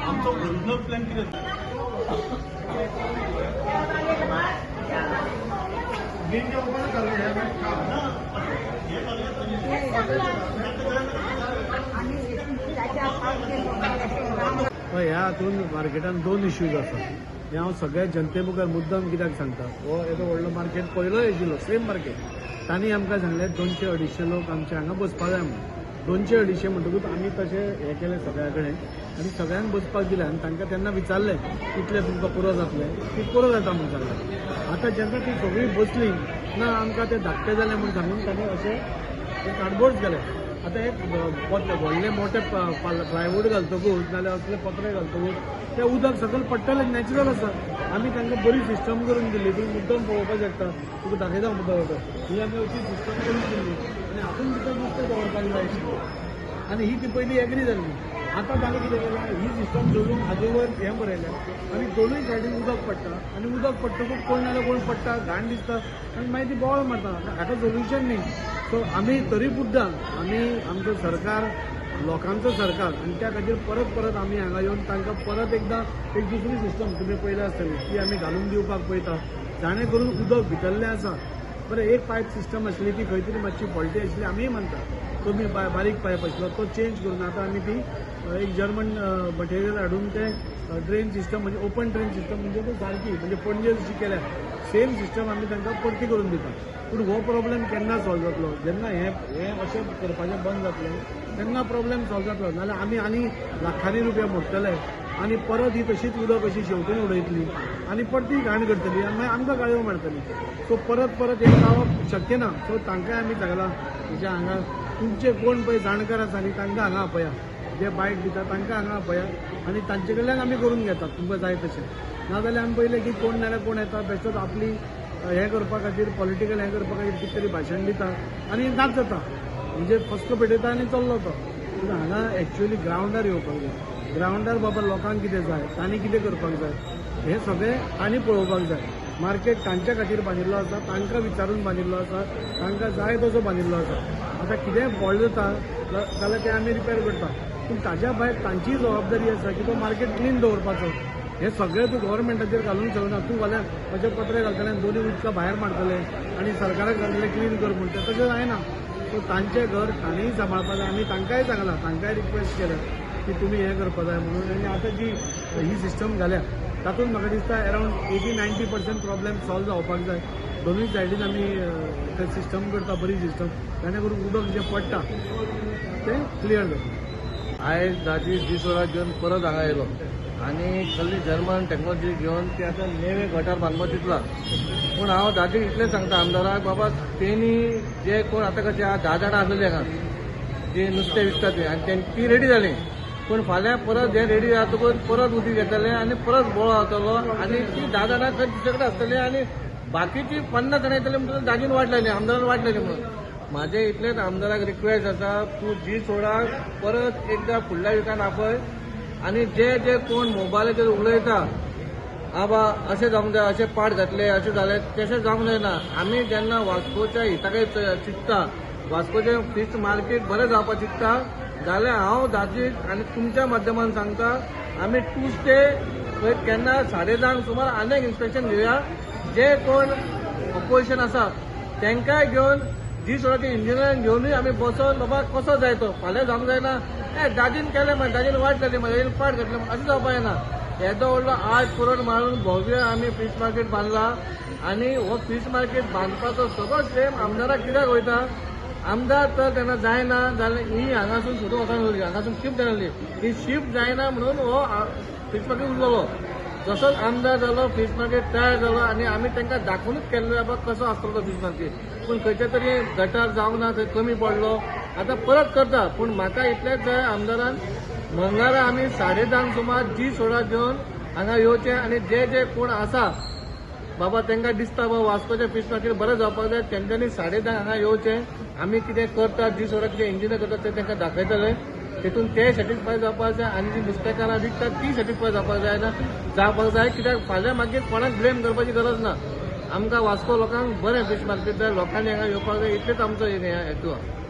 आमचं original plan किती ह्या हातून मार्केटान दोन इश्यूज आसा. हे हांव सगळ्या जनते मुखार मुद्दम कित्याक सांगता, हो येदो व्हडलो मार्केट पयलो येशिल्लो सेम मार्केट. तांणी आमकां सांगलें 200-250 लोक आमचे हांगा बसपाक जाय म्हणून. 200-250 म्हणटकूच आमी तशें हें केलें सगळ्या कडेन आनी सगळ्यांक बसपाक दिलें आनी तांकां तेन्ना विचारलें कितलें तुमकां पुरो जातलें. ती पुरो जाता म्हणून सांगलें. आतां जेन्ना ती सगळीं बसलीं ना आमकां तें धाकटें जालें म्हणून सांगून तांणी अशें कार्डबोर्ड केलें. आतां एक व्हडले मोठे प्लायवूड घालतकूच नाल्यार असले पत्रे घालतकूच तें उदक सकयल पडटलें नॅचरल आसा. आमी तांकां बरी सिस्टम करून दिली. तुमी मुद्दम पळोवपाक शकता, तुका दाखयता मुद्दम ही आमी अशी सिस्टम करून दिल्ली आनी हातून भितर नुस्तें दवरपाक जाय आशिल्लें आनी ही ती पयलीं एग्री जाल्ली. आतां तांणी कितें केलें, ही सिस्टम सोडून हाजे वयर हें बरयलें आनी दोनूय सायडीन उदक पडटा आनी उदक पडटकूच कोण नाल्यार कोण पडटा, घाण दिसता आनी मागीर ती बोवाळ मारता. हाका सोल्युशन न्ही. सो आमी तरी सुद्दां आमचो सरकार लोकांचो सरकार आनी त्या खातीर परत परत आमी हांगा येवन तांकां परत एकदां एक दुसरी सिस्टम तुमी पयल्या आसतली ती आमी घालून दिवपाक पळयता, जाणे करून उदक भितरलें आसा. बरें एक पायप सिस्टम आसली ती खंय तरी मातशी फॉल्टी आसली, आमी म्हणटा कमी बारीक पायप आसलो तो चेंज करून आतां आमी ती एक जर्मन मटेरियल हाडून ते ड्रेन सिस्टम म्हणजे ओपन ड्रेन सिस्टम म्हणजे तो सारकी म्हणजे पणजे जशी केल्या सेम सिस्टम आमी तांकां परती करून दिता. पूण हो प्रॉब्लेम केन्ना सॉल्व जातलो, जेन्ना हें अशें करपाचें बंद जातलें तेन्ना प्रॉब्लेम सॉल्व जातलो. नाल्यार आमी आनी लाखांनी रुपया मोडटले आनी परत ही तशीच उदक अशी शेवटून उडयतली आनी परती घाण करतली आनी मागीर आमकां गाळयो मारतली. सो परत परत हें जावप शक्य ना. सो तांकांय आमी सांगलां म्हणजे हांगा तुमचे कोण पळय जाणकार आसा न्ही तांकां हांगा आपया, जे बायट दिता तांकां हांगा आपया आनी तांचे कडल्यान आमी करून घेतात तुमकां जाय तशें. नाजाल्यार आमी पयलें की कोण नाल्यार कोण येता बेश्टोच आपली हें करपा खातीर पॉलिटिकल हें करपा खातीर कितें तरी भाशण दिता आनी नाच जाता म्हणजे फस्क पेटयता आनी चल्लो तो. पूण हांगा एक्चुअली ग्रावंडार येवपाक जाय. ग्रावंडार बाबा लोकांक कितें जाय, तांणी कितें करपाक जाय हें सगळें तांणी पळोवपाक जाय. मार्केट तांच्या खातीर बांदिल्लो आसा, तांकां विचारून बांदिल्लो आसा, तांकां जाय तसो बांदिल्लो आसा. आतां कितेंय फॉल्ट जाता जाल्यार तें आमी रिपेर करता. पूण ताज्या भायर तांची जबाबदारी आसा की तो मार्केट क्लीन दवरपाचो. हे सगळें तूं गव्हर्मेंटाचेर घालूंक शकना. तूं फाल्यां अशें पत्रे घालतले दोन्ही उदकां भायर मारतले आनी सरकाराक घालतले क्लीन कर म्हणून तें तशें जायना. सो तांचें घर तांणीय सांबाळपाक जाय. आमी तांकांय सांगलां, तांकांय रिक्वेस्ट केल्या की तुमी हें करपाक जाय म्हणून. आनी आतां जी ही सिस्टम घाल्या तातूंत म्हाका दिसता अरावंड 80-90% प्रॉब्लेम सॉल्व जावपाक जाय. दोनूय सायडीन आमी तें सिस्टम करता बरी सिस्टम, जेणे करून उदक जें पडटा तें क्लियर जाता. आयज दाजी दिसवराक घेवन परत हांगा येयलो आनी कसली जर्मन टॅक्नॉलॉजी घेवन ते आतां नेवे गटार बांदपाक चिंतला. पूण हांव दाजीक इतलें सांगता आमदाराक, बाबा तेणी जे कोण आतां कशें 10 जाणां आसलेलीं हांगा जे नुस्तें विकता ते आनी ती रेडी जालीं. पूण फाल्यां परत हे रेडी जातकूच परत उदीक येतलें आनी परत बोळो जातलो आनी ती 10 जाणां खंय दुसरे कडेन आसतलीं आनी बाकीची 50 जाणां येतलीं म्हणून दाजीन वाट लायली, आमदारान वाट लायली म्हणून. म्हाजें इतलेंच आमदाराक रिक्वेस्ट आसा, तूं जी सोडाक परत एकदां फुडल्या विकान आपय आनी जे कोण मोबायलाचेर उलयता आबा अशें जावंक जाय, अशें पाड घातले, अशें जालें, तशें जावंक जायना. आमी जेन्ना वास्कोच्या हिताकय चिंतता, वास्कोचें फिश मार्केट बरें जावपाक चिंतता जाल्यार हांव दाजीक आनी तुमच्या माध्यमान सांगता, आमी ट्यूजडे खंय केन्ना 10:30 सुमार आनी एक इन्स्पेक्शन घेवया. जे कोण ऑपोजिशन आसा तांकांय घेवन जी सोडाचे इंजिनियरांक घेवनूय आमी बसोन बाबा कसो जाय तो फाल्यां जावंक जायना. दाजीन केलें मागीर दाजीन वाट लायली मागीर पाड घातलें अशें जावपाक जायना. येदो व्हडलो 8 करोड मारून भव्य आमी फीश मार्केट बांदला आनी हो फीश मार्केट बांदपाचो सगळो श्रेय आमदाराक कित्याक वयता. आमदार तर तेन्ना जायना जाल्यार ही हांगासून सोडून वचूंक लागली, हांगासून शिफ्ट जाली. ही शिफ्ट जायना म्हणून हो फीश मार्केट उरलो. जसोच आमदार जालो फीश मार्केट तयार जालो आनी आमी तांकां दाखोवनूच केल्लो बाबा कसो आसतलो तो फीश मार्केट. पूण खंयच्या तरी गटार जावंक ना, थंय कमी पडलो. आतां परत करता. पूण म्हाका इतलेंच जाय आमदारान मंगळारा आमी 10:30 सुमार जी सोडा घेवन हांगा येवचें आनी जे कोण आसा बाबा तांकां दिसता बाबा वास्कोचें फीश मार्केट बरें जावपाक जाय तेंच्यांनी 10:30 हांगा येवचें. आमी कितें करतात जी सोडाक जे इंजिनियर करतात ते तांकां दाखयतले. तेतून ते सॅटिस्फाय जावपाक जाय आनी जी नुस्तेकारां विकतात ती सॅटिस्फाय जावपाक जाय कित्याक फाल्यां मागीर कोणाक ब्लेम करपाची गरज ना. आमकां वास्को लोकांक बरें फीश मार्केट जाय, लोकांनी हांगा येवपाक जाय, इतलेच आमचो हेतू आहा.